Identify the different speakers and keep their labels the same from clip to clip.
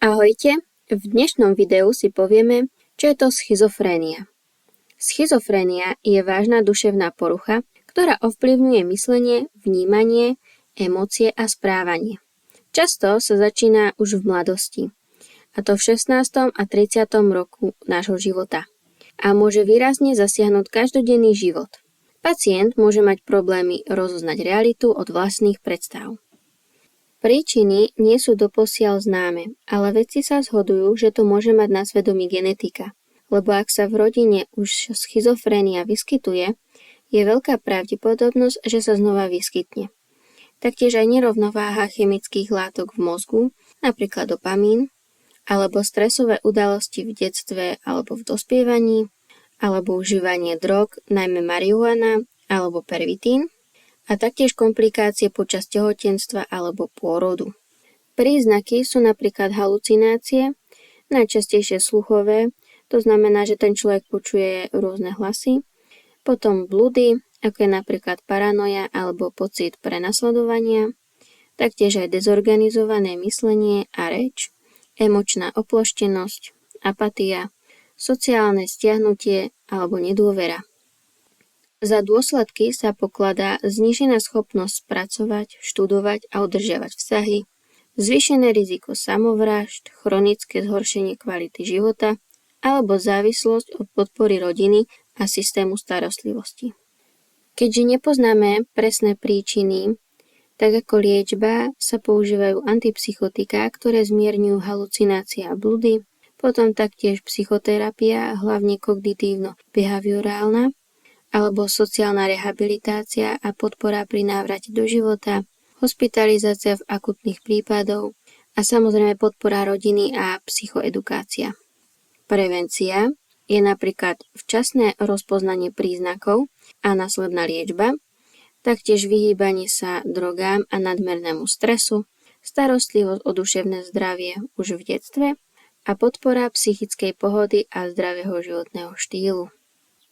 Speaker 1: Ahojte, v dnešnom videu si povieme, čo je to schizofrénia. Schizofrénia je vážna duševná porucha, ktorá ovplyvňuje myslenie, vnímanie, emócie a správanie. Často sa začína už v mladosti, a to v 16. a 30. roku nášho života, a môže výrazne zasiahnuť každodenný život. Pacient môže mať problémy rozoznať realitu od vlastných predstav. Príčiny nie sú doposiaľ známe, ale vedci sa zhodujú, že to môže mať na svedomí genetika, lebo ak sa v rodine už schizofrénia vyskytuje, je veľká pravdepodobnosť, že sa znova vyskytne. Taktiež aj nerovnováha chemických látok v mozgu, napríklad dopamín, alebo stresové udalosti v detstve alebo v dospievaní, alebo užívanie drog, najmä marihuana alebo pervitín, a taktiež komplikácie počas tehotenstva alebo pôrodu. Príznaky sú napríklad halucinácie, najčastejšie sluchové, to znamená, že ten človek počuje rôzne hlasy, potom bludy, ako je napríklad paranoja alebo pocit prenasledovania, taktiež aj dezorganizované myslenie a reč, emočná oploštenosť, apatia, sociálne stiahnutie alebo nedôvera. Za dôsledky sa pokladá znížená schopnosť spracovať, študovať a udržiavať vzťahy, zvýšené riziko samovrážd, chronické zhoršenie kvality života alebo závislosť od podpory rodiny a systému starostlivosti. Keďže nepoznáme presné príčiny, tak ako liečba sa používajú antipsychotiká, ktoré zmierňujú halucinácie a bludy, potom taktiež psychoterapia, hlavne kognitívno-behaviorálna, alebo sociálna rehabilitácia a podpora pri návrate do života, hospitalizácia v akutných prípadoch a samozrejme podpora rodiny a psychoedukácia. Prevencia je napríklad včasné rozpoznanie príznakov a následná liečba, taktiež vyhýbanie sa drogám a nadmernému stresu, starostlivosť o duševné zdravie už v detstve a podpora psychickej pohody a zdravého životného štýlu.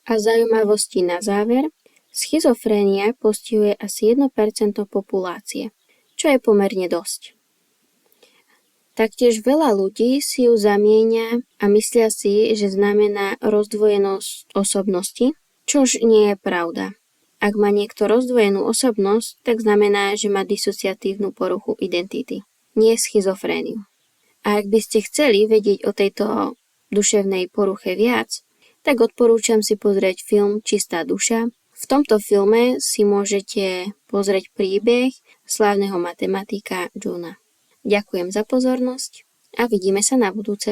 Speaker 1: A zaujímavosti na záver, schizofrénia postihuje asi 1% populácie, čo je pomerne dosť. Taktiež veľa ľudí si ju zamieňa a myslia si, že znamená rozdvojenosť osobnosti, čož nie je pravda. Ak má niekto rozdvojenú osobnosť, tak znamená, že má disociatívnu poruchu identity, nie schizofréniu. A ak by ste chceli vedieť o tejto duševnej poruche viac, tak odporúčam si pozrieť film Čistá duša. V tomto filme si môžete pozrieť príbeh slávneho matematika Johna. Ďakujem za pozornosť a vidíme sa na budúce.